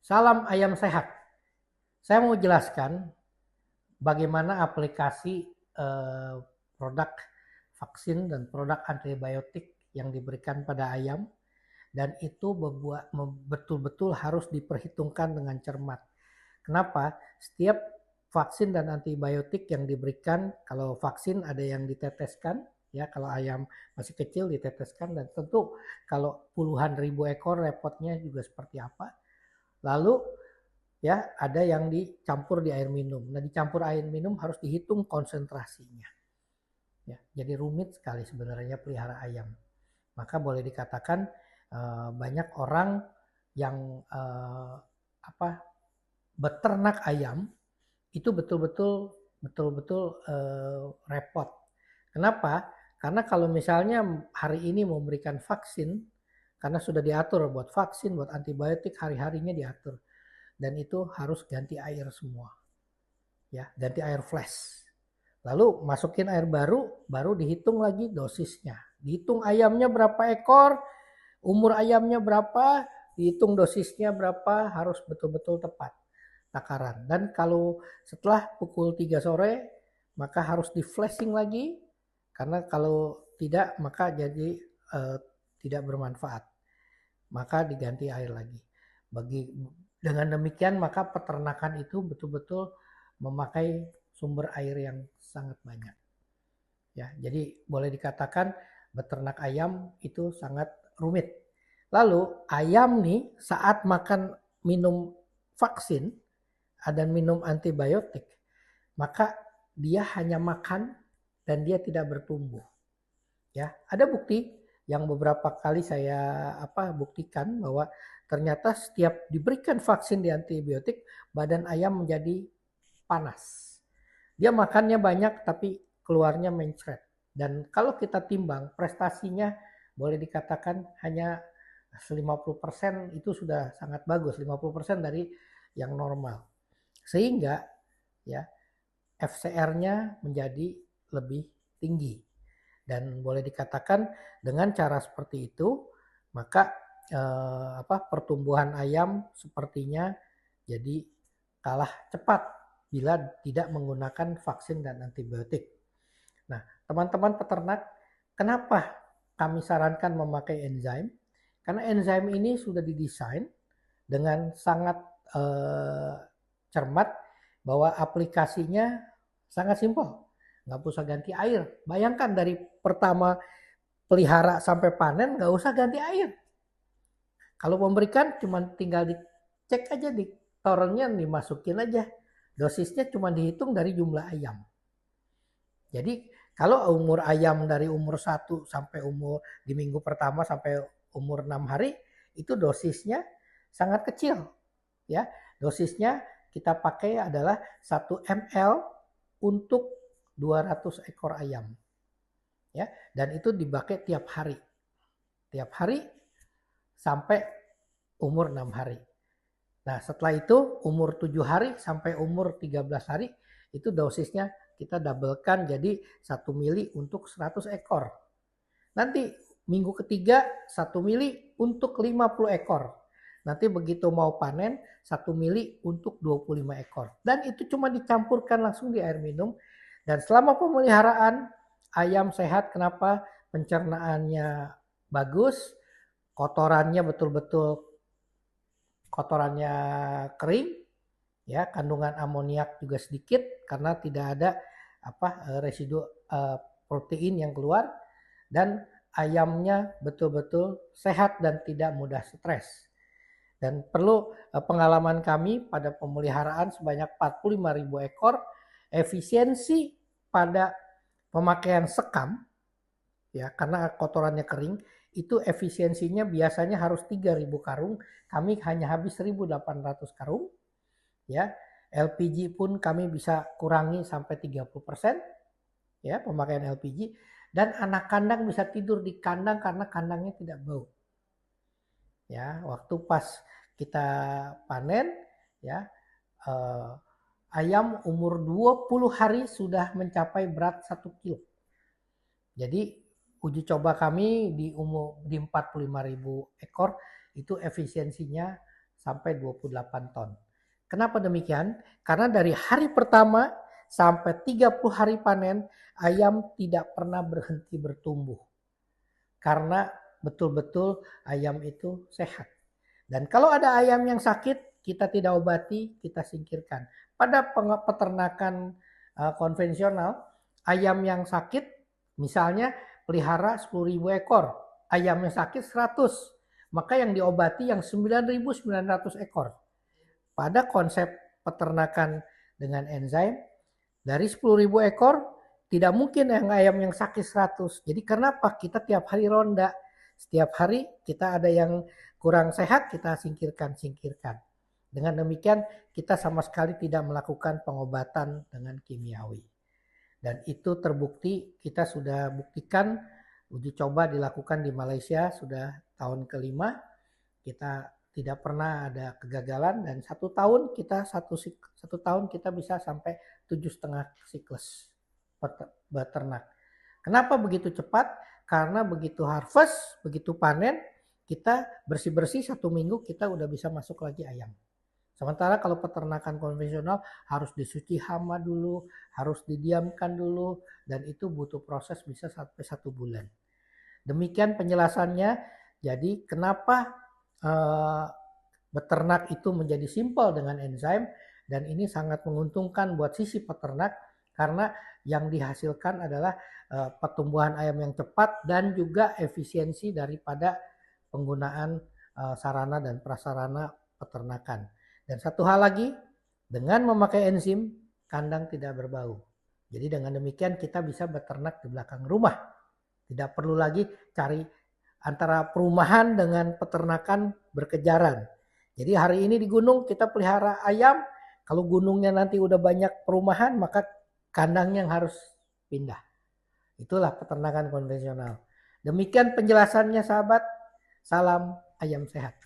Salam ayam sehat. Saya mau jelaskan bagaimana aplikasi produk vaksin dan produk antibiotik yang diberikan pada ayam, dan itu betul-betul harus diperhitungkan dengan cermat. Kenapa? Setiap vaksin dan antibiotik yang diberikan, kalau vaksin ada yang diteteskan, ya kalau ayam masih kecil diteteskan, dan tentu kalau puluhan ribu ekor repotnya juga seperti apa. Lalu ya ada yang dicampur di air minum. Nah, dicampur air minum harus dihitung konsentrasinya. Ya, jadi rumit sekali sebenarnya pelihara ayam. Maka boleh dikatakan banyak orang yang beternak ayam itu betul-betul repot. Kenapa? Karena kalau misalnya hari ini mau memberikan vaksin, karena sudah diatur buat vaksin, buat antibiotik, hari-harinya diatur. Dan itu harus ganti air semua. Ya, ganti air flash. Lalu masukin air baru dihitung lagi dosisnya. Dihitung ayamnya berapa ekor, umur ayamnya berapa, dihitung dosisnya berapa, harus betul-betul tepat takaran. Dan kalau setelah pukul 3 sore, maka harus di flashing lagi, karena kalau tidak maka jadi tidak bermanfaat. Maka diganti air lagi. Dengan demikian maka peternakan itu betul-betul memakai sumber air yang sangat banyak. Ya, jadi boleh dikatakan beternak ayam itu sangat rumit. Lalu ayam nih saat makan minum vaksin dan minum antibiotik, maka dia hanya makan dan dia tidak bertumbuh. Ya, ada bukti yang beberapa kali saya buktikan bahwa ternyata setiap diberikan vaksin di antibiotik, badan ayam menjadi panas. Dia makannya banyak tapi keluarnya mencret. Dan kalau kita timbang prestasinya boleh dikatakan hanya 50%, itu sudah sangat bagus, 50% dari yang normal. Sehingga ya FCR-nya menjadi lebih tinggi. Dan boleh dikatakan dengan cara seperti itu maka pertumbuhan ayam sepertinya jadi kalah cepat bila tidak menggunakan vaksin dan antibiotik. Nah, teman-teman peternak, kenapa kami sarankan memakai enzim? Karena enzim ini sudah didesain dengan sangat cermat, bahwa aplikasinya sangat simpel. Nggak usah ganti air. Bayangkan dari pertama pelihara sampai panen nggak usah ganti air. Kalau memberikan cuma tinggal dicek aja di torennya, dimasukin aja. Dosisnya cuma dihitung dari jumlah ayam. Jadi kalau umur ayam dari umur 1 sampai umur di minggu pertama sampai umur 6 hari, itu dosisnya sangat kecil. Ya, dosisnya kita pakai adalah 1 ml untuk 200 ekor ayam. Ya, dan itu dipakai tiap hari. Tiap hari sampai umur 6 hari. Nah, setelah itu umur 7 hari sampai umur 13 hari itu dosisnya kita doublekan jadi 1 mili untuk 100 ekor. Nanti minggu ketiga 1 mili untuk 50 ekor. Nanti begitu mau panen 1 mili untuk 25 ekor. Dan itu cuma dicampurkan langsung di air minum. Dan selama pemeliharaan ayam sehat, kenapa? Pencernaannya bagus, kotorannya betul-betul kotorannya kering, ya, kandungan amoniak juga sedikit karena tidak ada residu protein yang keluar, dan ayamnya betul-betul sehat dan tidak mudah stres. Dan perlu pengalaman kami pada pemeliharaan sebanyak 45.000 ekor, efisiensi pada pemakaian sekam, ya karena kotorannya kering, itu efisiensinya biasanya harus 3.000 karung, kami hanya habis 1.800 karung. Ya, LPG pun kami bisa kurangi sampai 30%, ya pemakaian LPG, dan anak kandang bisa tidur di kandang karena kandangnya tidak bau. Ya, waktu pas kita panen, ya ayam umur 20 hari sudah mencapai berat 1 kilo. Jadi uji coba kami di 45.000 ekor itu efisiensinya sampai 28 ton. Kenapa demikian? Karena dari hari pertama sampai 30 hari panen, ayam tidak pernah berhenti bertumbuh. Karena betul-betul ayam itu sehat. Dan kalau ada ayam yang sakit, kita tidak obati, kita singkirkan. Pada peternakan konvensional, ayam yang sakit, misalnya pelihara 10.000 ekor, ayam yang sakit 100, maka yang diobati yang 9.900 ekor. Pada konsep peternakan dengan enzim, dari 10.000 ekor, tidak mungkin yang ayam yang sakit 100. Jadi kenapa? Kita tiap hari ronda. Setiap hari kita ada yang kurang sehat, kita singkirkan. Dengan demikian kita sama sekali tidak melakukan pengobatan dengan kimiawi. Dan itu terbukti, kita sudah buktikan, uji coba dilakukan di Malaysia sudah tahun kelima. Kita tidak pernah ada kegagalan dan satu tahun kita bisa sampai 7,5 siklus beternak. Kenapa begitu cepat? Karena begitu harvest, begitu panen, kita bersih-bersih 1 minggu kita udah bisa masuk lagi ayam. Sementara kalau peternakan konvensional harus disuci hama dulu, harus didiamkan dulu, dan itu butuh proses bisa sampai 1 bulan. Demikian penjelasannya. Jadi kenapa beternak itu menjadi simpel dengan enzim, dan ini sangat menguntungkan buat sisi peternak karena yang dihasilkan adalah pertumbuhan ayam yang cepat dan juga efisiensi daripada penggunaan sarana dan prasarana peternakan. Dan satu hal lagi, dengan memakai enzim, kandang tidak berbau. Jadi dengan demikian kita bisa beternak di belakang rumah. Tidak perlu lagi cari antara perumahan dengan peternakan berkejaran. Jadi hari ini di gunung kita pelihara ayam, kalau gunungnya nanti udah banyak perumahan maka kandangnya yang harus pindah. Itulah peternakan konvensional. Demikian penjelasannya sahabat, salam ayam sehat.